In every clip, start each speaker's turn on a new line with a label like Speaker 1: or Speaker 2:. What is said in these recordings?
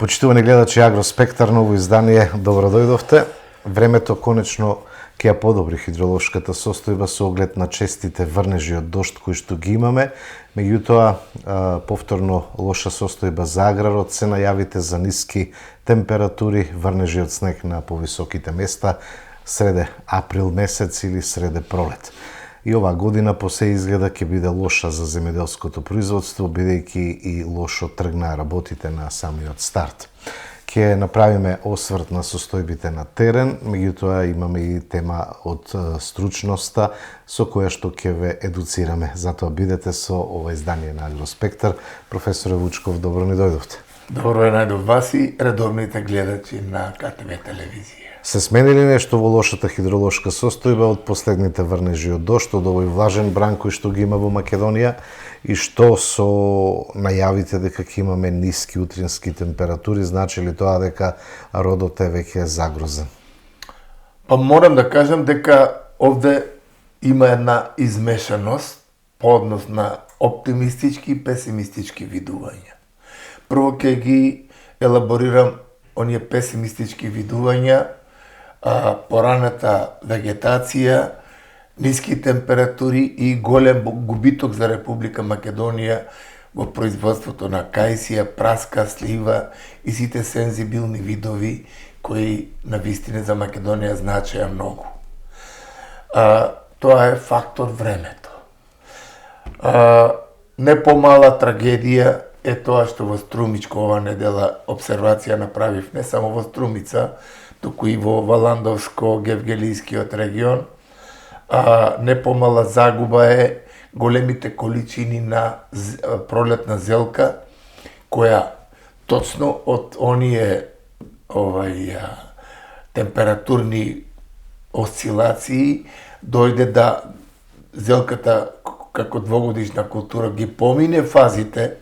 Speaker 1: Почитувани гледачи Агроспектар, ново издание, добро дојдовте. Времето конечно ќе ја подобри хидролошката состојба со оглед на честите врнежи од дожд кои што ги имаме. Меѓутоа, повторно лоша состојба за аграрот, се најавите за ниски температури, врнежи од снег на повисоките места среде април месец или среде пролет. И оваа година по се изгледа ќе биде лоша за земјоделското производство, бидејќи и лошо тргнаа работите на самиот старт. Ќе направиме осврт на состојбите на терен, меѓутоа имаме и тема од стручноста со која што ќе ве едуцираме. Затоа бидете со ова издание на Агроспектар. Професоре Вучков, добро ни дојдовте.
Speaker 2: Добро е најдов вас и редовните гледачи на КТВ телевизија.
Speaker 1: Се смени ли нешто во лошата хидролошка состојба од последните врнежи од дожд, од овој влажен бран кој што ги има во Македонија и што со најавите дека ќе имаме ниски утрински температури, значи ли тоа дека родот е веќе загрозен?
Speaker 2: Па морам да кажам дека овде има една измешаност по однос на оптимистички и песимистички видувања. Прво ќе ги елаборирам оние песимистички видувања, пораната вегетација, ниски температури и голем губиток за Република Македонија во производството на кајсија, праска, слива и сите сензибилни видови кои на вистина за Македонија значеа многу. Тоа е фактор времето. Не помала трагедија е тоа што во Струмичко ова недела обсервација направив не само во Струмица, туку и во Валандовско-Гевгелискиот регион. Не помала загуба е големите количини на пролетна зелка, која точно од оние температурни осцилации дојде да зелката како двогодишна култура ги помине фазите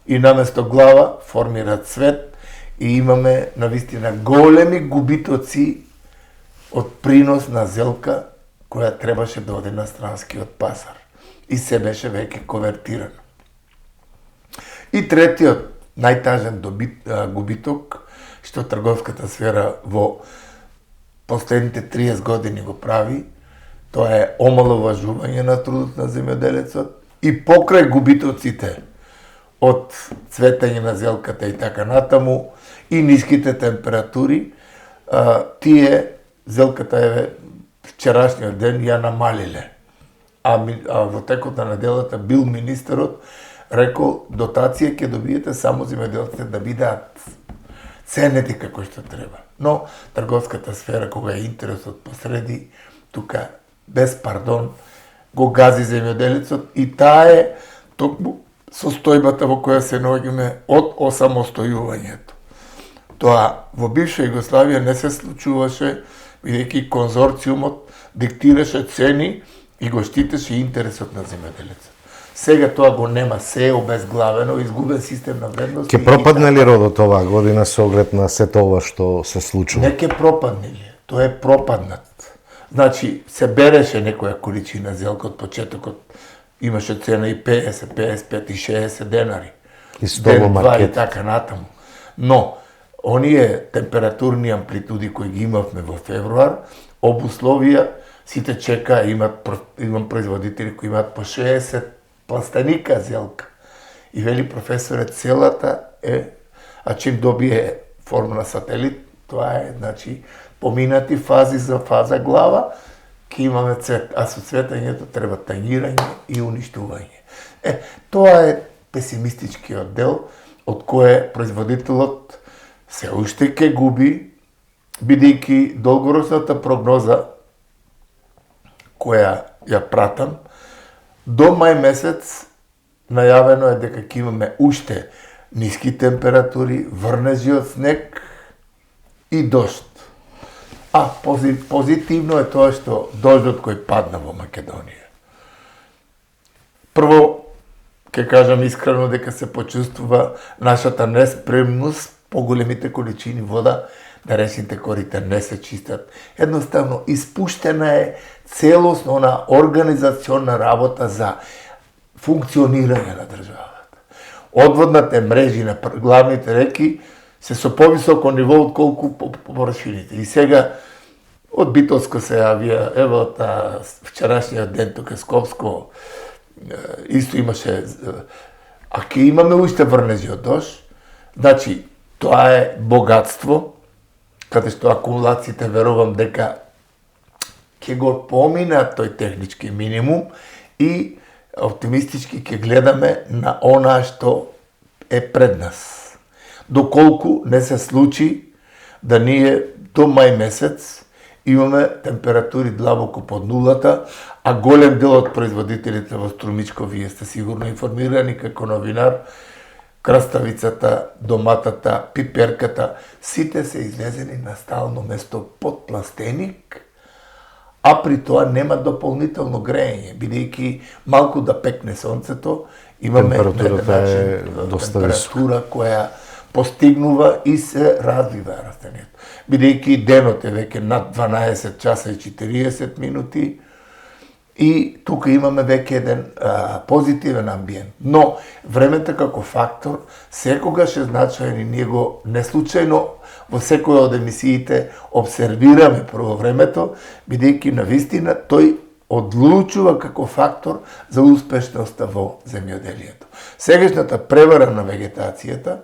Speaker 2: и наместо глава формира цвет и имаме навистина големи губитоци од принос на зелка која требаше да оде на странскиот пазар и се беше веќе конвертирано. И третиот најтажен губиток што трговската сфера во последните 30 години го прави, тоа е омаловажување на трудот на земјоделецот и покрај губитоците од цветење на зелката и така натаму и ниските температури, тие зелката е вчерашниот ден ја намалиле. А во текот на неделата бил министерот рекол дотација ќе добиете само земјоделците да бидат ценети како што треба. Но трговската сфера кога е интересот посреди, тука без пардон го гази земјоделецот и таа е токму состојбата во која се наоѓаме од осамостојувањето. Тоа во бивша Југославија не се случуваше, бидејќи конзорциумот диктираше цени и го штитеше интересот на земјоделецот. Сега тоа го нема, се е обезглавено, изгубен систем на вредности.
Speaker 1: Ке пропадне ли родот оваа година со оглед на сето ова што се случува?
Speaker 2: Не ке пропадне ли, тоа е пропаднат. Значи, се береше некоја количина зелка од почетокот, имаше цена и 50, 55 и 60 денари.
Speaker 1: И столо маркет.
Speaker 2: И така натаму. Но, оние температурни амплитуди кои ги имавме во февруар, обусловија сите чека, имам производители кои имаат по 60 пластаника зелка. И вели професорот, целата е, а чим добие форма на сателит, тоа е, значи, поминати фази за фаза глава, ќе имаме цвет, а со цветењето треба тањирање и уништување. Тоа е песимистичкиот дел, од кое производителот се уште ќе губи, бидејќи долгорочната прогноза која ја пратам, до мај месец најавено е дека ќе имаме уште ниски температури, врнежи од снег и дожд. А позитивно е тоа што дождот кој падна во Македонија. Прво, ќе кажам искрено дека се почувствува нашата неспремност по големите количини вода, да речните корита не се чистат. Едноставно, испуштена е целосно на организациона работа за функционирање на државата. одводните мрежи на главните реки се со повисоко ниво отколку површините. И сега од Битолско се јавија, ево од вчерашниот ден тука Скопско исто имаше, а ке имаме уште врнежи од дожд, значи тоа е богатство, каде што акумулациите верувам дека ќе го помина тој технички минимум и оптимистички ќе гледаме на онаа што е пред нас. Доколку не се случи да ние до мај месец имаме температури длабоко под нулата, а голем дел од производителите во Струмичко, вие сте сигурно информирани како новинар, краставицата, доматата, пиперката, сите се излезени на стално место под пластеник, а при тоа нема дополнително грејење, бидејќи малку да пекне сонцето, имаме температура која постигнува и се развива растението. Бидејќи денот е веќе над 12 часа и 40 минути и тука имаме веќе еден позитивен амбиент. Но времето како фактор секогаш е значаен и ние го неслучајно во секоја од емисиите обсервираме прво времето, бидејќи навистина тој одлучува како фактор за успешноста во земјоделието. Сегашната превара на вегетацијата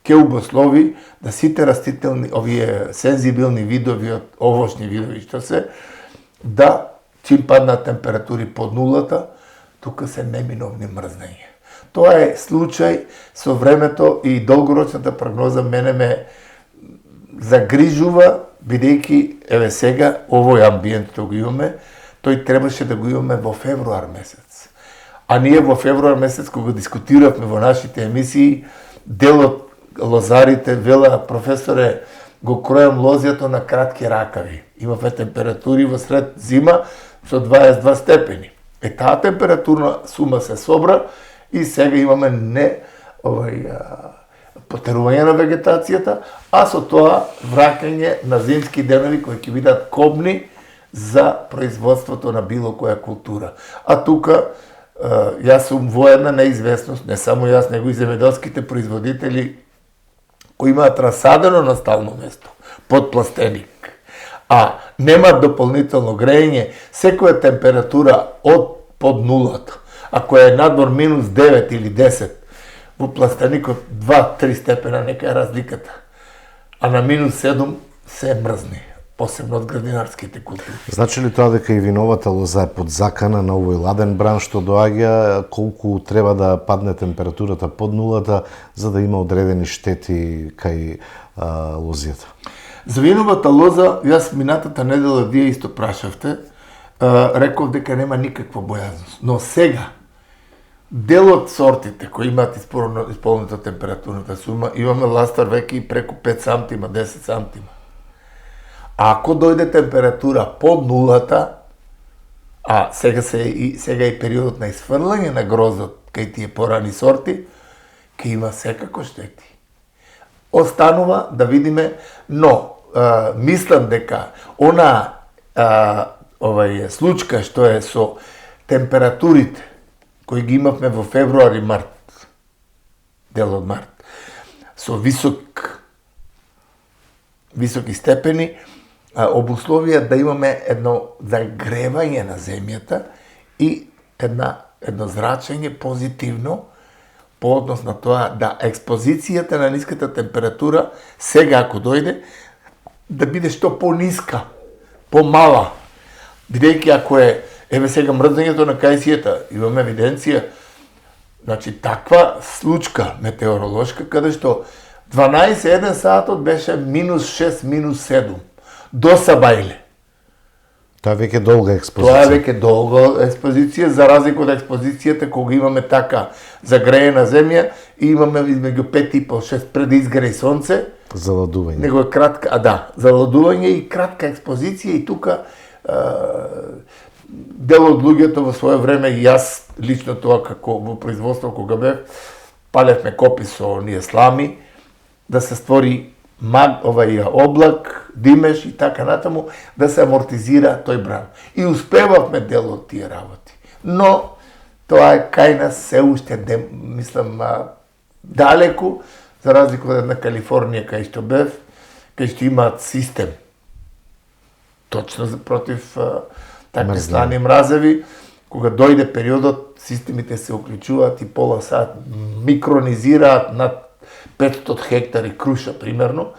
Speaker 2: ќе обуслови да сите растителни, овие сензибилни видови од овошни видови што се, да чим паднат температури под нулата, тука се неминовни мрзнења. Тоа е случај со времето и долгорочната прогноза мене ме загрижува, бидејќи еве сега овој амбиент што го имаме, тој требаше да го имаме во февруар месец. А ние во февруар месец кога дискутиравме во нашите емисии, дел од лозарите велеа, професоре, го кројам лозјето на кратки ракави. Имавме температури во сред зима со 22 степени. Таа температурна сума се собра и сега имаме потерување на вегетацијата, а со тоа враќање на зимски денови кои ќе бидат кобни за производството на било која култура. А тука јас сум во една неизвестност, не само јас, него и земјоделските производители кои имаат расадено на стално место, под пластеник, а нема дополнително грејење, секоја температура од под нулата, ако е надвор минус 9 или 10, во пластеникот 2-3 степена нека е разликата, а на минус 7 се мрзни, посебно од градинарските култури.
Speaker 1: Значи ли тоа дека и виновата лоза е под закана на овој ладен бран што доаѓа, колку треба да падне температурата под нулата за да има одредени штети кај лозијата?
Speaker 2: За виновата лоза, јас минатата недела, вие исто прашавте, реков дека нема никаква бојазност. Но сега, дел од сортите кои имаат исполнета температурната сума, имаме ластар веќе и преку 5 сантима, 10 сантима. А ако дојде температура под нулата, а сега и периодот на изфрлање на грозот кај тие порани сорти, ќе има секако штети. Останува да видиме, но мислам дека она случка што е со температурите кои ги имавме во февруар и март, дел од март, со високи степени, обусловија да имаме едно загревање на земјата и едно зрачење позитивно по однос на тоа да експозицијата на ниската температура сега ако дојде да биде што пониска, помала. Бидејќи ако е еве сега мрзнењето на кајсијата, имаме евиденција, значи таква случка метеоролошка каде што 12-1 саатот беше минус 6, минус 7 до Сабајле.
Speaker 1: Тоа е веќе долга експозиција.
Speaker 2: Тоа е веќе долга експозиција, за разлика од експозицијата кога имаме така загреена земја и имаме измеѓу 5,5-6 пред да изгре сонце.
Speaker 1: Заладување.
Speaker 2: Него е кратка, заладување и кратка експозиција и тука дел од луѓето во свое време и јас лично тоа како во производство кога бев палевме копи со оние слами да се створи облак, димеш и така натаму, да се амортизира тој бран. И успевавме дел од тие работи. Но тоа е кај нас се уште, мислам, далеку, за разлика од една Калифорнија кај што бев, кај што имаат систем точно против такви слани мразеви. Кога дојде периодот, системите се уклучуваат и пола сат микронизираат над 500 хектари круша, примерно.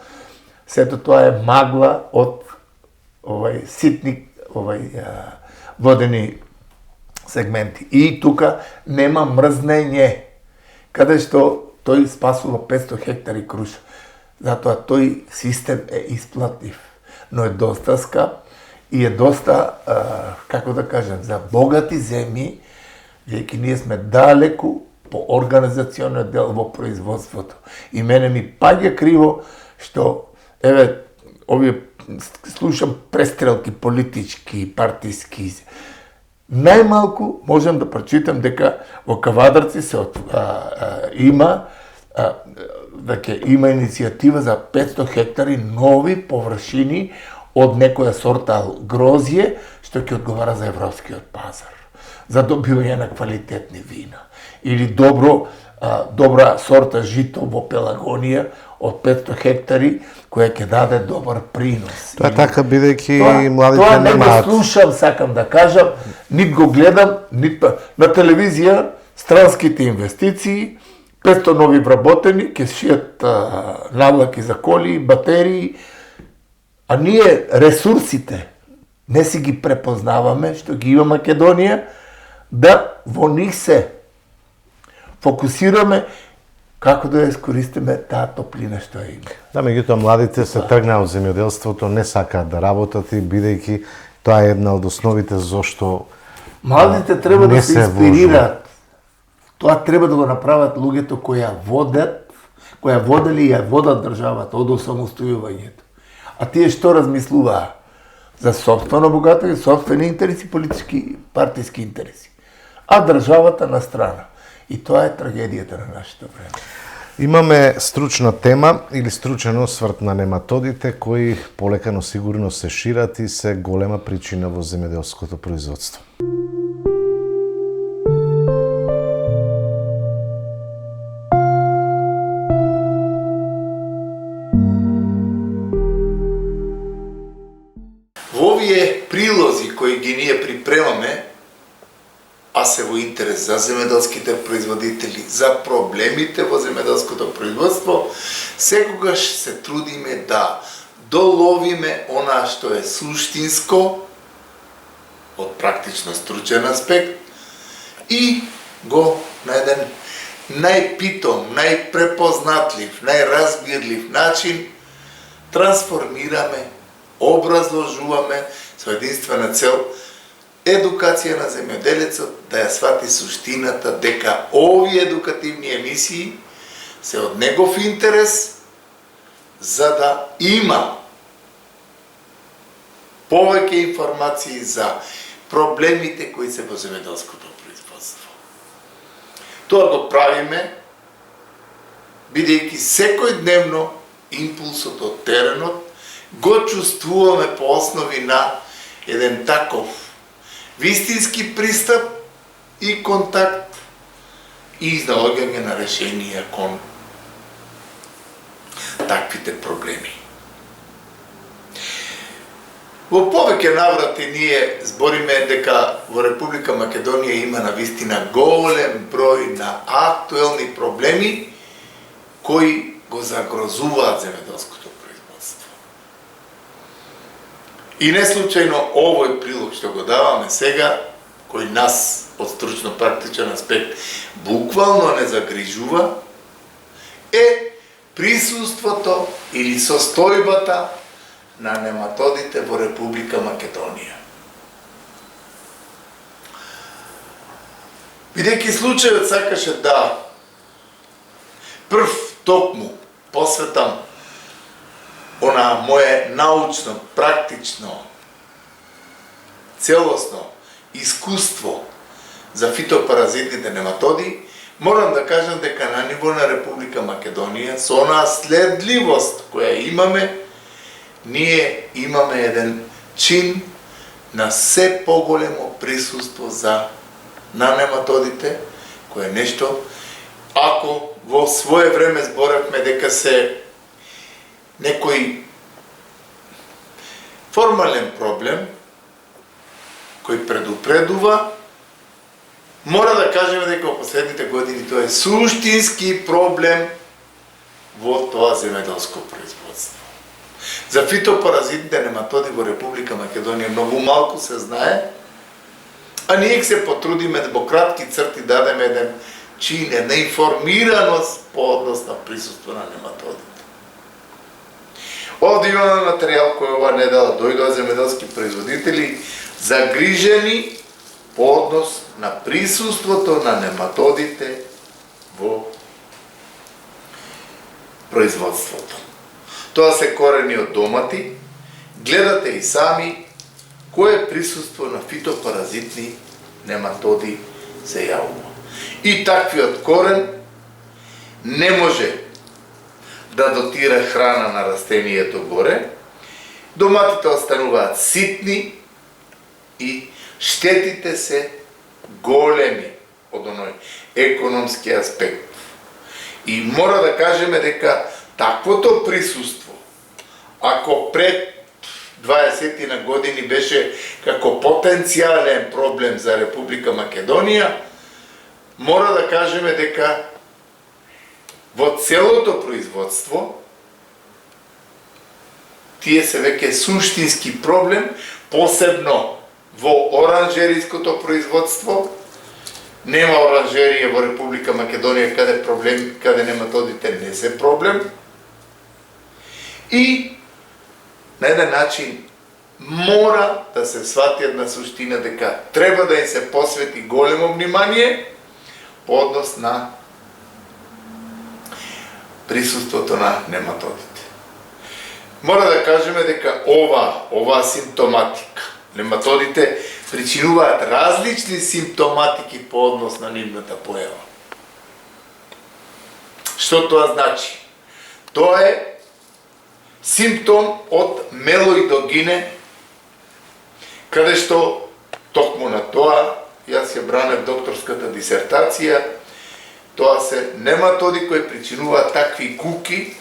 Speaker 2: Сето тоа е магла од ситни водени сегменти. И тука нема мрзнење, каде што тој спасува 500 хектари круша. Затоа тој систем е исплатлив, но е доста скап и е доста, како да кажем, за богати земји, веќе ние сме далеку по организационен дел во производството. И мене ми паѓа криво што, овие слушам престрелки политички, партиски. Најмалку можам да прочитам дека во Кавадарци се има иницијатива за 500 хектари нови површини од некоја сорта грозје, што ќе одговара за европскиот пазар, за добивање на квалитетни вина. Или добра сорта жито во Пелагонија од 500 хектари, која ќе даде добар принос.
Speaker 1: Тоа така, бидејќи младите
Speaker 2: тоа не
Speaker 1: немаат.
Speaker 2: го слушам, сакам да кажам, нит го гледам, нит на телевизија странските инвестиции, 500 нови вработени, ќе шијат навлаки за коли, батерии, а ние ресурсите не си ги препознаваме, што ги има Македонија, да во нив се фокусираме како да ја искористиме таа топлина што ја има.
Speaker 1: Да, меѓутоа младите се тргнаа од земјоделството, не сакаат да работат и бидејќи тоа е една од основите зошто
Speaker 2: младите треба да
Speaker 1: не
Speaker 2: се
Speaker 1: се
Speaker 2: инспирираат. Тоа треба да го направат луѓето кои ја водели и ја водат државата од осамостојувањето. А тие што размислуваа? За сопствено богатство, сопствени интереси, политички, партиски интереси. А државата на страна. И тоа е трагедијата на нашето време.
Speaker 1: Имаме стручна тема или стручен осврт на нематодите кои полека но сигурно се шират и се голема причина во земјоделското производство.
Speaker 2: Во овие прилози кои ги ние припремаме, а се во интерес за земјоделските производители, за проблемите во земјоделското производство, секогаш се трудиме да доловиме она што е суштинско од практично стручен аспект и го на еден најпитом, најпрепознатлив, најразбирлив начин трансформираме, образложуваме со единствена цел едукација на земјоделецот да ја свати суштината дека овие едукативни емисии се од негов интерес за да има повеќе информации за проблемите кои се во земјоделското производство. Тоа го правиме бидејќи секојдневно импулсот од теренот го чувствуваме по основи на еден таков вистински пристап и контакт и изнаоѓање на решенија кон таквите проблеми. Во повеќе наврати ние збориме дека во Република Македонија има навистина голем број на актуелни проблеми кои го загрозуваат земјоделското производство. И не случајно овој прилог што го даваме сега, кој нас од стручно-практичен аспект буквално не загрижува, е присуството или состојбата на нематодите во Република Македонија. Бидејќи случајот сакаше да прв токму посветам она мое научно, практично, целосно искуство за фитопаразитните нематоди, морам да кажам дека на ниво на Република Македонија, со онаа следливост која имаме, ние имаме еден чин на се поголемо присуство на нематодите, кој е нешто, ако во свое време зборавме дека се некој формален проблем кој предупредува. Мора да кажеме дека во последните години тоа е суштински проблем во тоа земјоделско производство. За фитопаразитните нематоди во Република Македонија многу малку се знае, а ние се потрудиме во кратки црти дадеме еден чин, една информираност по однос на присуство на нематодите. Овде имаме материјал кој ова недела дојдоа земјоделски производители загрижени по однос на присуството на нематодите во производството. Тоа се корени од домати. Гледате и сами кое присуство на фитопаразитни нематоди се јавува. И таквиот корен не може да дотира храна на растението горе, доматите остануваат ситни и штетите се големи од оној економски аспект. И мора да кажеме дека таквото присуство, ако пред 20 на години беше како потенцијален проблем за Република Македонија, мора да кажеме дека во целото производство тие се веќе суштински проблем, посебно во оранжериското производство. Нема оранжерија во Република Македонија каде нематодите не се проблем. И на еден начин мора да се свати една суштина дека треба да им се посвети големо внимание по однос на присуството на нематодите. Мора да кажеме дека ова симптоматика, нематодите причинуваат различни симптоматики по однос на нивната појава. Што тоа значи? Тоа е симптом од мелоидогине, каде што токму на тоа јас ја бранев докторската дисертација. Тоа се нематоди кои причинуваат такви куки,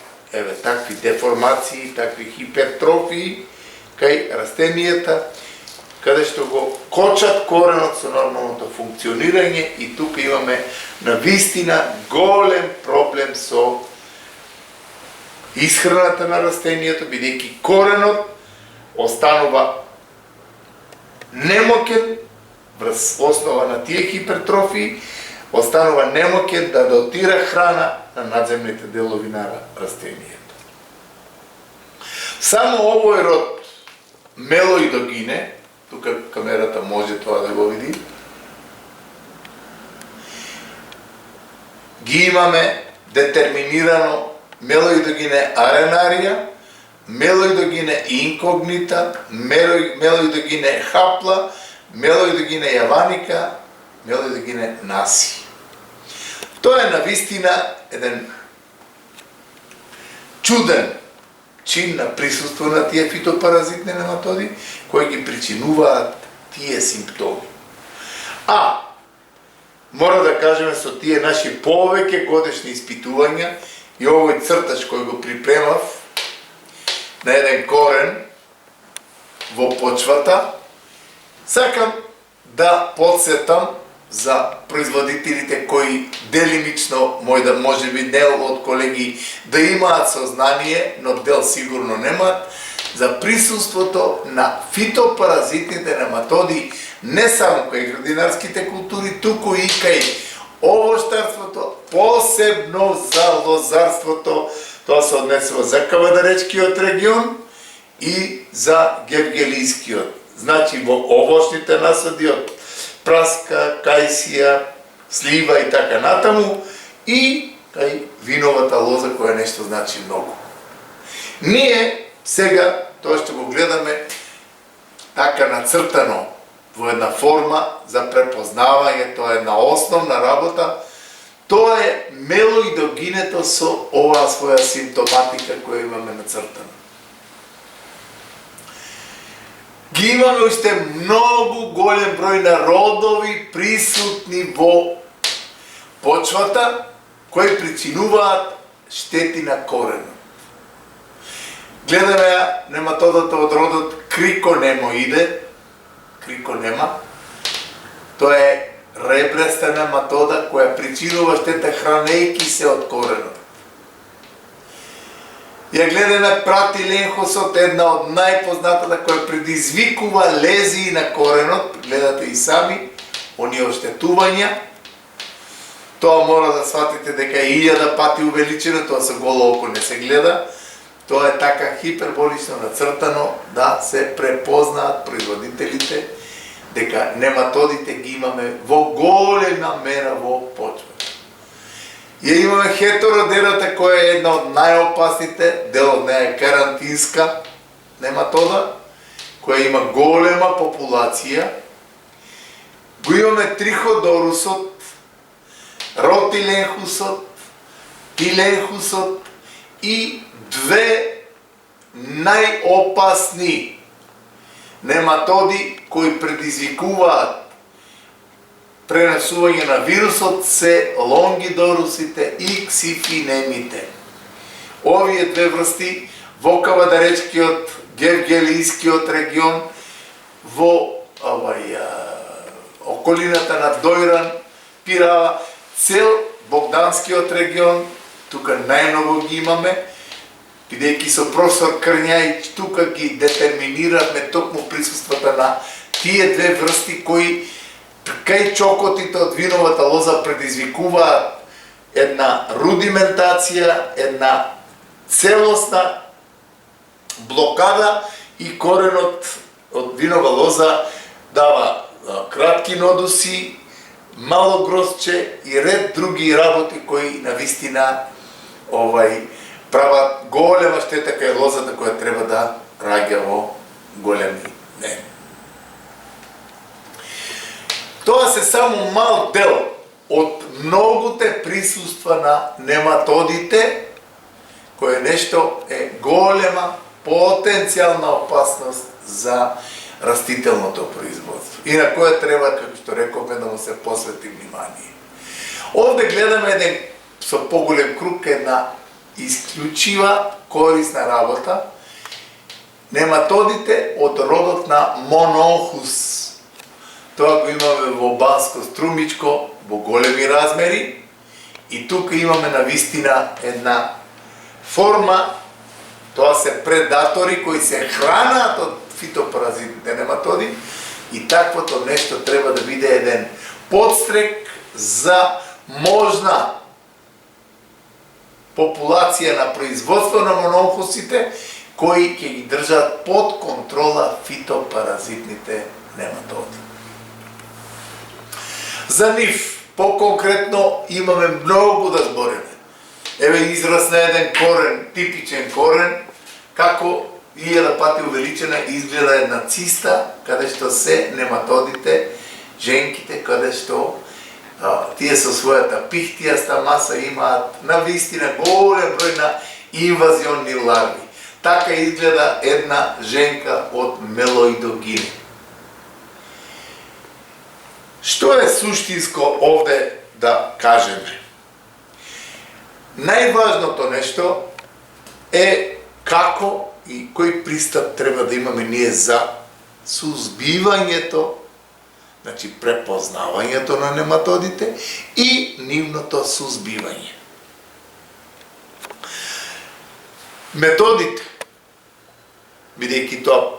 Speaker 2: такви деформации, такви хипертрофии кај растенијата, каде што го кочат коренот со нормалното функционирање, и тука имаме навистина голем проблем со исхраната на растенијето, бидејќи коренот останува немокен врз основа на тие хипертрофии, останува немокен да дотира храна на надземните делови на растенијето. Само овој род мелоидогине, тука камерата може тоа да го види, ги имаме детерминирано мелоидогине аренарија, мелоидогине инкогнита, мелоидогине хапла, мелоидогине јаваника, мелоидогине наси. Тоа е навистина еден чуден чин на присуство на тие фитопаразитни нематоди кои ги причинуваат тие симптоми. Мора да кажеме со тие наши повеќе годишни испитувања и овој цртач кој го припремав на еден корен во почвата, сакам да подсетам за производителите кои делимично, може би дел од колеги да имаат сознание, но дел сигурно немаат, за присуството на фитопаразитните нематоди не само кај градинарските култури, туку и кај овоштарството, посебно за лозарството. Тоа се однесува за Кавадаречкиот регион и за Гевгелискиот. Значи во овошните насади од праска, кајсија, слива и така натаму, и кај виновата лоза која нешто значи многу. Ние сега тоа што го гледаме така нацртано во една форма за препознавање, тоа е една основна работа. Тоа е мелоидогинето со оваа своја симптоматика која имаме нацртана. Ги имаме уште многу голем број на родови присутни во почвата кои причинуваат штети на коренот. Гледаме ја нематодата од родот криконемоиде. Криконема. Тоа е ребреста нематода која причинува штета хранејќи се од коренот. Ја гледаме пратиленхосот, една од најпознатата која предизвикува лезии на коренот. Гледате и сами, оние оштетувања. Тоа мора да сватите дека е 1000 пати увеличено, тоа со голо око не се гледа. Тоа е така хиперболично нацртано да се препознаат производителите дека нематодите ги имаме во голема мера во почвата. Ја имаме хетеродерата која е една од најопасните, дел од неја е карантинска нематода, која има голема популација. Го имаме триходорусот, ротиленхусот, тиленхусот и две најопасни нематоди кои предизвикуваат пренесување на вирусот се лонгидорусите и ксифинемите. Овие две врсти во Кавадаречкиот, Гевгелискиот регион, во околината на Дојран, Пирава, цел Богданскиот регион, тука најмногу ги имаме, бидејќи со професор Крњајич тука ги детерминираме токму присуствата на тие две врсти кои кај чокотите од виновата лоза предизвикуваат една рудиментација, една целосна блокада и коренот од винова лоза дава кратки нодуси, мало грозче и ред други работи кои навистина прават голема штета кај лозата која треба да раѓа во големи неми. Тоа се само мал дел од многуте присуства на нематодите, кој нешто е голема потенцијална опасност за растителното производство и на која треба, како што рековме, да му се посвети внимание. Овде гледаме еден со поголем круг една исклучива корисна работа. Нематодите од родот на Мононхус. Тоа го имаме во Банско струмичко во големи размери и тука имаме навистина една форма. Тоа се предатори кои се хранат од фитопаразитните нематоди и таквото нешто треба да биде еден подстрек за можна популација на производство на мононхусите кои ќе ги држат под контрола фитопаразитните нематоди. За нив, по-конкретно, имаме многу да збориме. Еве израз на еден корен, типичен корен, како 1000 пати увеличена изгледа една циста, каде што се нематодите, женките, каде што тие со својата пихтијаста маса имаат навистина голем број на инвазионни ларви. Така изгледа една женка од мелоидогини. Што е суштинско овде да кажеме? Најважното нешто е како и кој пристап треба да имаме ние за сузбивањето, значи препознавањето на нематодите и нивното сузбивање. Методите, бидејќи тоа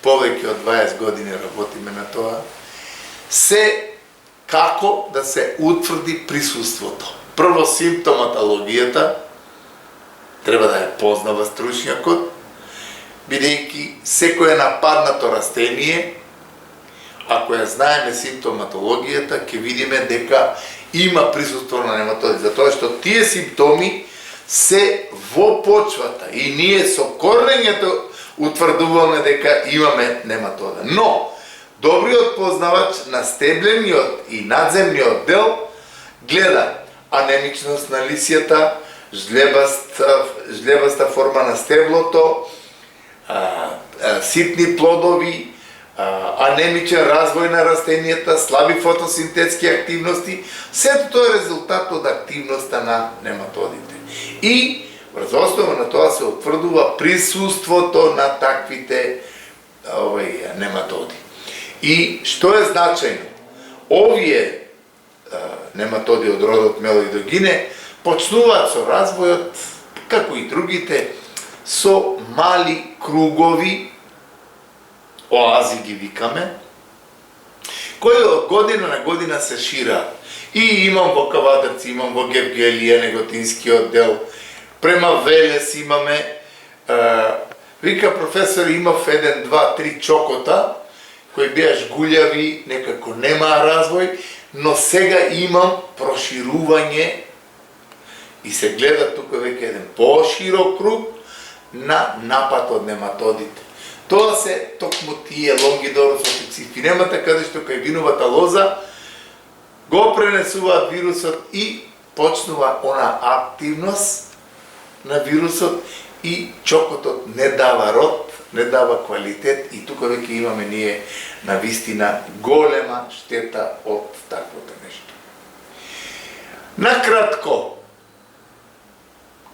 Speaker 2: повеќе од 20 години работиме на тоа, се како да се утврди присуството. Прво симптоматологијата треба да ја познава стручњакот, бидејќи секое нападнато растение, ако ја знаеме симптоматологијата, ќе видиме дека има присуство на нематоди, затоа што тие симптоми се во почвата и ние со корнењето утврдуваме дека имаме нематода. Но добриот познавач на стеблениот и надземниот дел гледа анемичност на лисјата, жлебаста форма на стеблото, ситни плодови, анемичен развој на растенијата, слаби фотосинтетски активности, сето тоа е резултат од активноста на нематодите. И врз основа на тоа се утврдува присуството на таквите нематоди. И што е значајно? Овие нематоди од родот Мелоидогине почнуваат со развојот, како и другите, со мали кругови, оази ги викаме, кои од година на година се шираат. И имам во Кавадарци, имам во Гевгелија, неготинскиот дел, према Велес имаме, вика професор, имав 1, 2, 3 чокота, кои беа жгулјави, некако немаа развој, но сега имам проширување и се гледа тука веќе еден поширок круг на напад од нематодите. Тоа се токму тие Лонгидорус официфинемата, каде што кај виновата лоза го пренесуваат вирусот и почнува она активност на вирусот и чокотот не дава род, не дава квалитет и тука веќе имаме ние на вистина голема штета од таквото нешто. Накратко,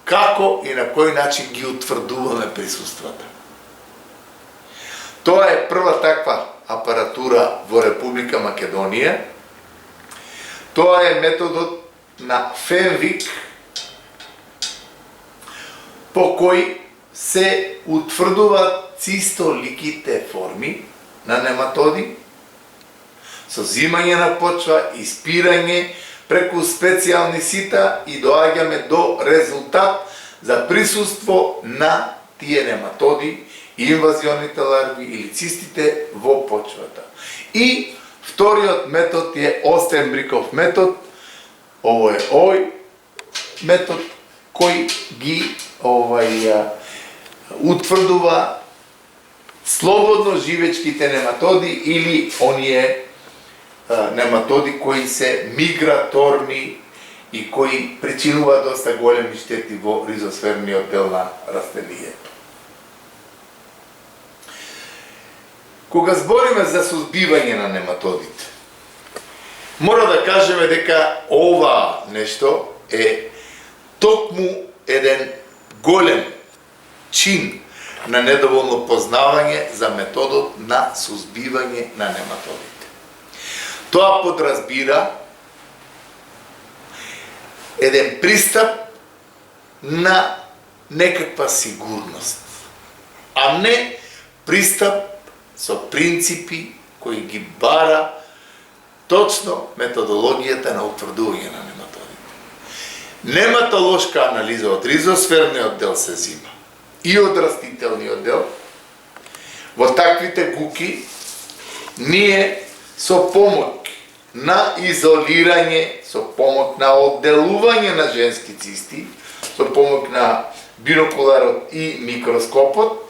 Speaker 2: како и на кој начин ги утврдуваме присуствата? Тоа е прва таква апаратура во Република Македонија. Тоа е методот на Фенвик, по кој се утврдуваат цистоликите форми на нематоди, со зимање на почва, испирање преку специјални сита и доаѓаме до резултат за присуство на тие нематоди, инвазионите ларви или цистите во почвата. И вториот метод е Остенбриков метод. Ово е овој метод кој ги утврдува слободно живечките нематоди или оние нематоди кои се миграторни и кои причинуваат доста големи штети во ризосферниот дел на растенијето. Кога збориме за сузбивање на нематодите, мора да кажеме дека ова нешто е токму еден голем чин на недоволно познавање за методот на сузбивање на нематодите. Тоа подразбира еден пристап на некаква сигурност, а не пристап со принципи кои ги бара точно методологијата на утврдување на нематодите. Нематолошка анализа од ризосферниот дел се зима и од растителниот дел. Во таквите гуки ние со помоќ на изолирање, со помоќ на одделување на женски цисти, со помоќ на бинокуларот и микроскопот,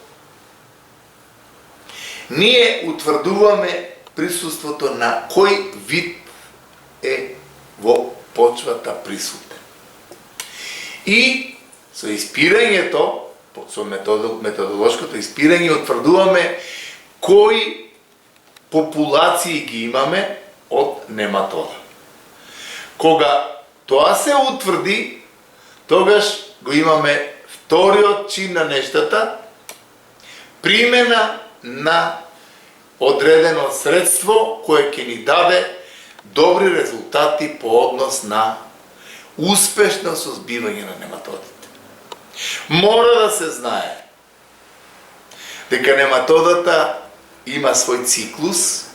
Speaker 2: ние утврдуваме присуството на кој вид е во почвата присутен. И со испирањето, со методолошкото испирање, утврдуваме кои популации ги имаме од нематода. Кога тоа се утврди, тогаш го имаме вториот чин на нештата, примена на одредено средство кое ќе ни даде добри резултати по однос на успешно сузбивање на нематодите. Мора да се знае дека нематодата има свој циклус.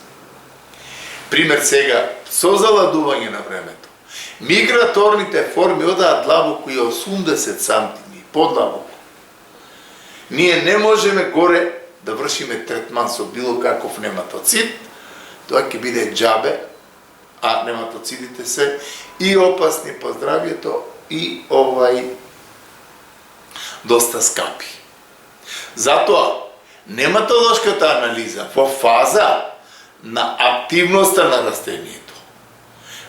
Speaker 2: Пример сега, со заладување на времето, миграторните форми одаат длабоко и 80 сантими, подлабоко. Ние не можеме горе да вршиме третман со било каков нематоцид, тоа ќе биде џабе, а нематоцидите се и опасни по здравјето и доста скапи. Затоа, нематолошката анализа во фаза на активноста на растението,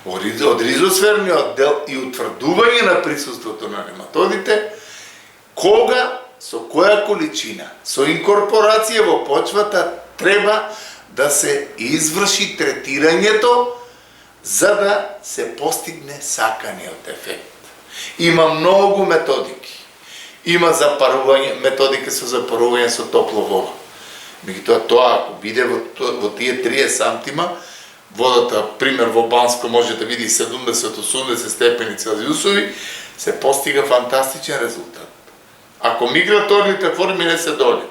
Speaker 2: од ризосферниот дел и утврдување на присуството на нематодите, кога, со која количина, со инкорпорација во почвата, треба да се изврши третирањето за да се постигне саканиот ефект. Има многу методики. Има запарување, методика со запарување со топла вода. Меѓутоа тоа ако биде во тие 30 сантима, водата, пример во Банско може да види 70-80 степени Целзиусови, се постига фантастичен резултат. Ако миграторните форми не се доле.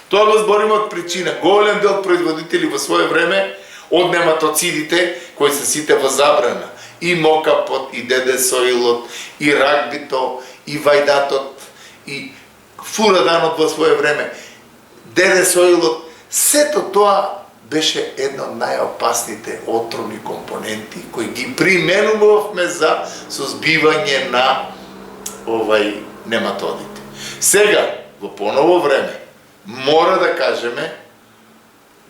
Speaker 2: Тоа го збориме од причина. Голем дел производители во свое време од нематоцидите, кои се сите во забрана, и мокапот, и дедесоилот, и рагбито, и вајдатот, и фураданот во свое време, дедесоилот, сето тоа беше едно од најопасните отровни компоненти кои ги применувавме за созбивање на нематодите. Сега, во поново време, мора да кажеме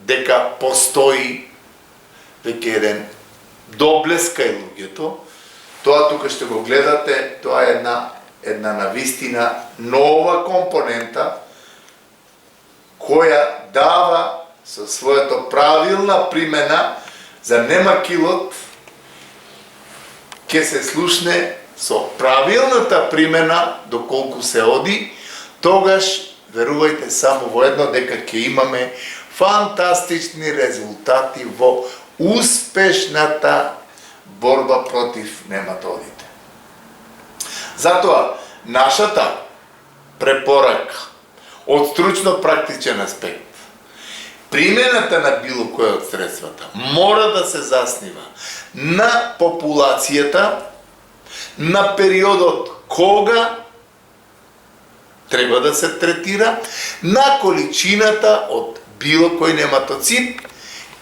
Speaker 2: дека постои веќе еден доблеска и луѓето. Тоа тука што го гледате, тоа е една навистина нова компонента која дава со своето правилна примена за немакилот ќе се слушне со правилната примена доколку се оди, тогаш верувајте само во едно дека ќе имаме фантастични резултати во успешната борба против нематодите. Затоа, нашата препорака од стручно-практичен аспект, примената на било кој од средствата мора да се заснива на популацијата, на периодот кога треба да се третира, на количината од било кој нематоцид,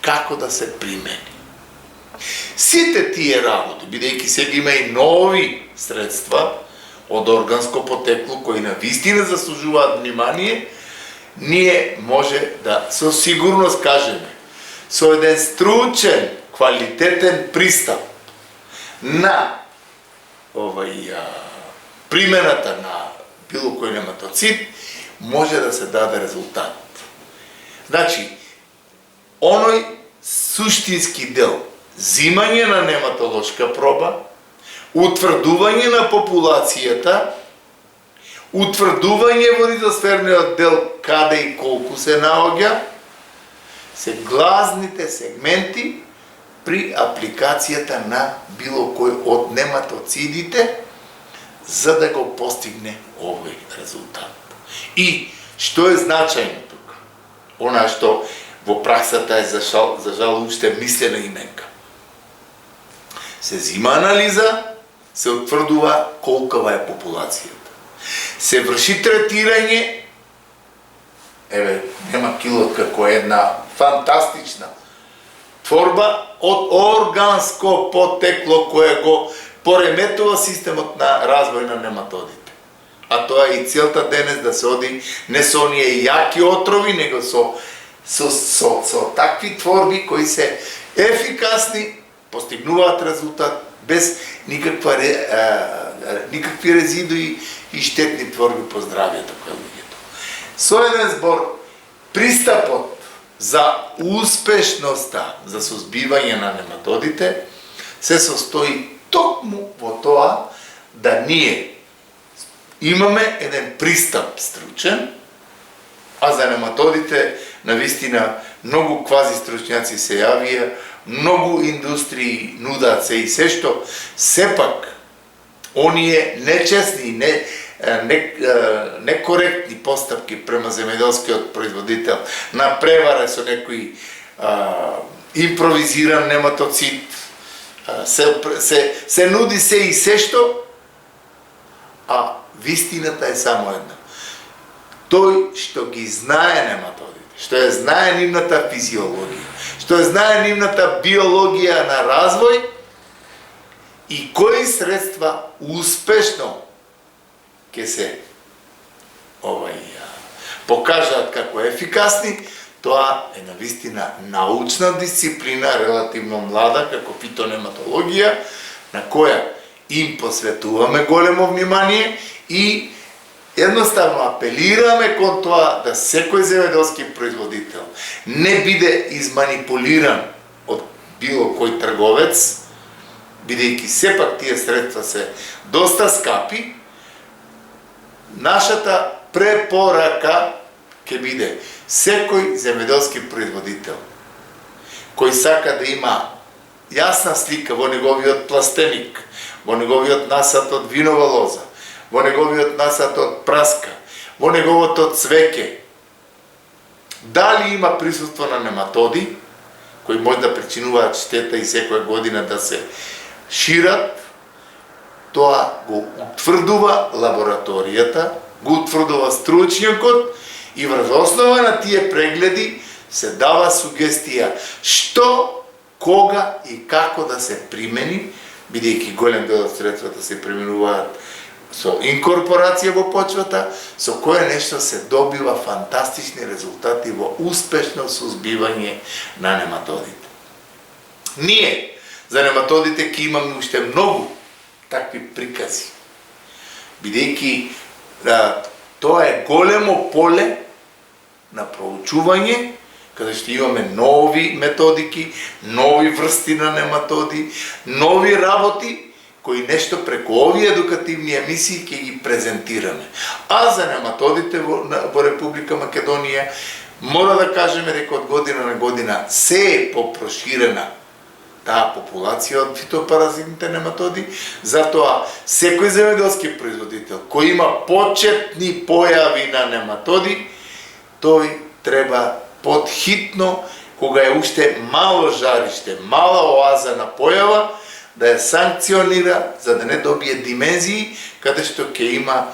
Speaker 2: како да се примени. Сите тие работи, бидејќи сега има и нови средства од органско потекло кои навистина заслужуваат внимание, ние може да со сигурност кажеме, со еден стручен, квалитетен пристап на примената на било кој нематоцид, може да се даде резултат. Значи, оној суштински дел, зимање на нематолошка проба, утврдување на популацијата, утврдување во ризосферниот дел каде и колку се наоѓа, се глазните сегменти при апликацијата на било кој од нематоцидите, за да го постигне овој резултат. И што е значајно тука? Она што во праксата е за жал уште мислена именка. Се зима анализа, се утврдува колкава е популацијата. Се врши третирање, немакилот како една фантастична творба од органско потекло кое го пореметува системот на развој на нематодите. А тоа е и целта денес да се оди не со оние јаки отрови, него со такви творби кои се ефикасни, постигнуваат резултат без никакви резидуи и штетни творби по здравјето кај луѓето. Со еден збор, пристапот за успешноста за созбивање на нематодите се состои токму во тоа да ние имаме еден пристап стручен, а за нематодите навистина многу квази стручњаци се јавија, многу индустрии нудаат се и се што сепак оние нечестни, некоректни постапки према земјоделскиот производител на превара со некој импровизиран нематоцид, се нуди се и се што, а вистината е само една. Тој што ги знае нематодите, што ја знае нивната физиологија, што ја знае нивната биологија на развој и кои средства успешно ќе се покажаат како ефикасни, тоа е навистина научна дисциплина, релативно млада, како фитонематологија, на која им посветуваме големо внимание и едноставно апелираме кон тоа да секој земјоделски производител не биде изманипулиран од било кој трговец, бидејќи сепак тие средства се доста скапи, нашата препорака ќе биде секој земјоделски производител кој сака да има јасна слика во неговиот пластеник, во неговиот насад од винова лоза, во неговиот насад од праска, во неговото цвеќе, дали има присуство на нематоди, кои може да причинуваат штета и секоја година да се шират, тоа го утврдува лабораторијата, го утврдува стручњакот и врз основа на тие прегледи се дава сугестија што, кога и како да се примени, бидејќи голем дел од средствата се применуваат со инкорпорација во почвата, со кое нешто се добива фантастични резултати во успешно сузбивање на нематодите. Ние за нематодите ќе имаме уште многу такви прикази, бидејќи тоа е големо поле на проучување, каде што имаме нови методики, нови врсти на нематоди, нови работи, кои нешто преку овие едукативни емисии ќе ги презентираме. А за нематодите во Република Македонија, мора да кажеме дека од година на година се е попроширена таа популација од фитопаразитните нематоди, затоа секој земјоделски производител кој има почетни појави на нематоди, тој треба подхитно, кога е уште мало жариште, мала оаза на појава, да ја санкционира за да не добие димензии, каде што ќе има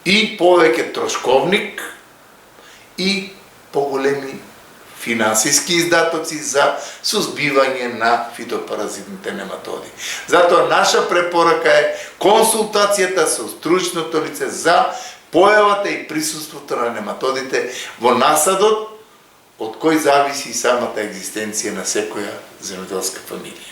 Speaker 2: и повеќе трошковник и поголеми финансиски издатоци за сузбивање на фитопаразитните нематоди. Затоа наша препорака е консултацијата со стручното лице за појавата и присуството на нематодите во насадот, од кој зависи самата екзистенција на секоја земјоделска фамилија.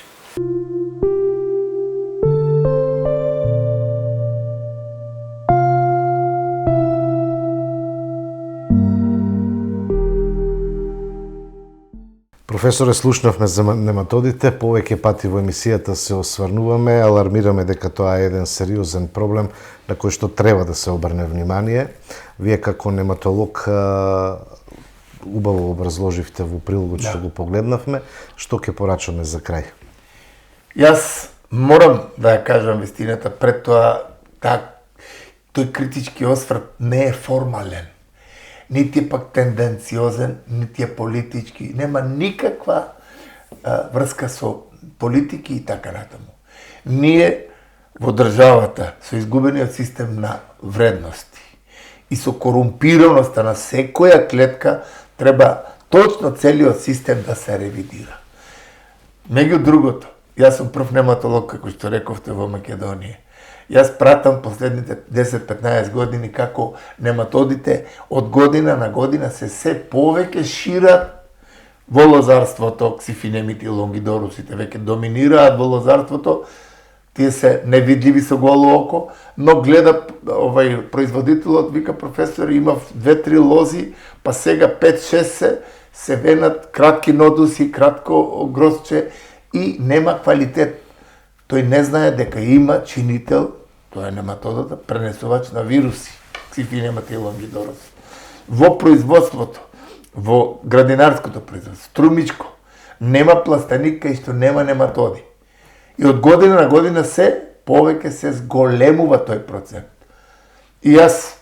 Speaker 1: Професоре, слушнавме за нематодите, повеќе пати во емисијата се осврнуваме, алармираме дека тоа е еден сериозен проблем на кој што треба да се обрне внимание. Вие како нематолог убаво образложивте во прилогот што го погледнавме. Што ќе порачаме за крај?
Speaker 2: Јас морам да ја кажам вистината, пред тоа тој критички осврт не е формален, нити е пак тенденциозен, нити е политички, нема никаква врска со политики и така натаму. Ние во државата со изгубениот систем на вредности и со корумпираноста на секоја клетка треба точно целиот систем да се ревидира. Меѓу другото, јас сум прв нематолог, како што рековте, во Македонија. Јас пратам последните 10-15 години како нематодите од година на година се повеќе шират во лозарството, ксифинемите и лонгидорусите веќе доминираат во лозарството. Тие се невидливи со голо око, но гледа производителот, вика професор, има 2-3 лози, па сега 5-6 се венат кратки нодуси, кратко грозче и нема квалитет. Тој не знае дека има чинител, тоа е нематодата, пренесувач на вируси, ксифинемите и лонгидоруси. Во производството, во градинарското производство, струмичко, нема пластеник кај што нема нематоди. И од година на година повеќе се зголемува тој процент. И јас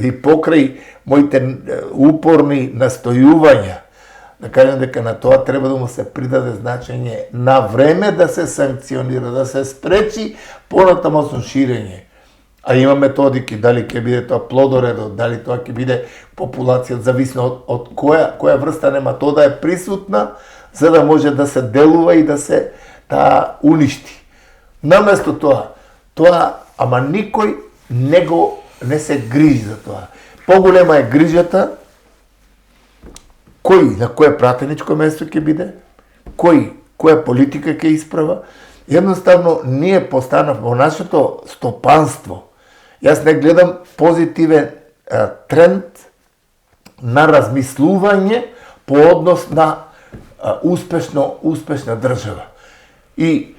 Speaker 2: и покрај моите упорни настојувања, да кажем дека на тоа треба да му се придаде значење на време да се санкционира, да се спречи понатамосно ширење. А има методики, дали ќе биде тоа плодоредот, дали тоа ќе биде популација, зависно од која врста нематода е присутна, за да може да се делува и да се уништи. Наместо тоа, ама никој не се грижи за тоа. Поголема е грижата на кое пратеничко место ќе биде, која политика ќе исправа. Едноставно, ние постанав во нашето стопанство. Јас не гледам позитивен тренд на размислување по однос на успешна држава. И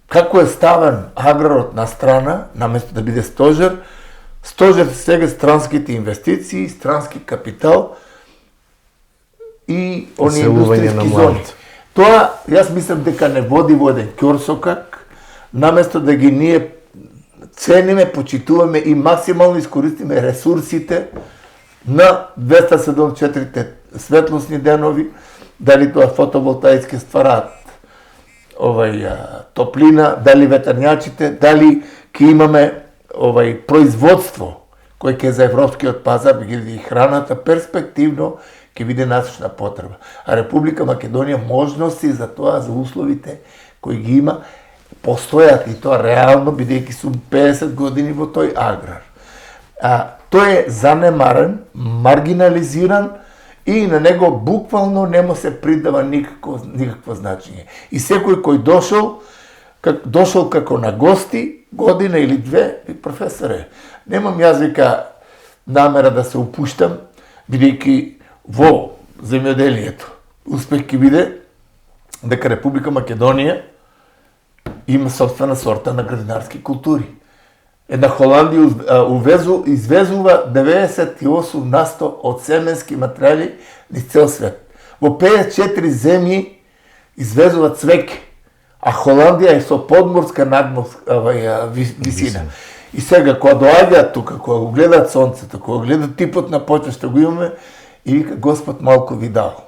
Speaker 2: како е ставен аграрот на страна, наместо да биде стожер сега странските инвестиции, странски капитал и они индустријски зони. Тоа, јас мислам дека не води во еден ќорсокак, наместо да ги ние цениме, почитуваме и максимално искористиме ресурсите на 274 светлосни денови, дали тоа фотоволтаицки ствараат топлина, дали ветерњачите, дали ќе имаме производство кој ќе за европскиот пазар и храната перспективно ќе биде насочна потреба. А Република Македонија можности за тоа, за условите кои ги има, постојат и тоа реално, бидејќи сум 50 години во тој аграр. Тој е занемарен, маргинализиран и на него буквално не му се придава никакво значење. И секој кој дошол како на гости, година или две, професоре, немам јас вика намера да се упуштам, бидејќи во земјоделието успех ќе биде дека Република Македонија има собствена сорта на градинарски култури. Една Холандија извезува 98% од семенски материјали низ цел свет. Во 54 земји извезува цвеќе, а Холандија е со подморска висина. И сега, кога доаѓаат тука, кога го гледаат сонцето, кога гледаат типот на почва што го имаме, и вика Господ малку ви дал.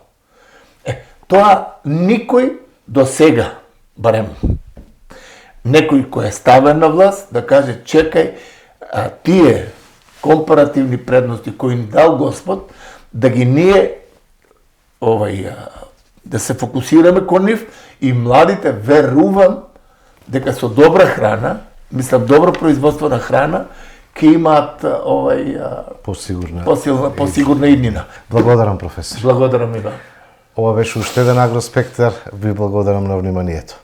Speaker 2: Тоа никој до сега, барем, некој кој е ставен на власт, да каже, чекај, тие компаративни предности кои ни дал Господ, да ги ние, да се фокусираме кон нив и младите, верувам, дека со добра храна, мислам, добро производство на храна, ќе имаат посигурна иднина.
Speaker 1: Благодарам, професор.
Speaker 2: Благодарам и вам.
Speaker 1: Ова беше уште еден Агроспектар. Ви благодарам на вниманието.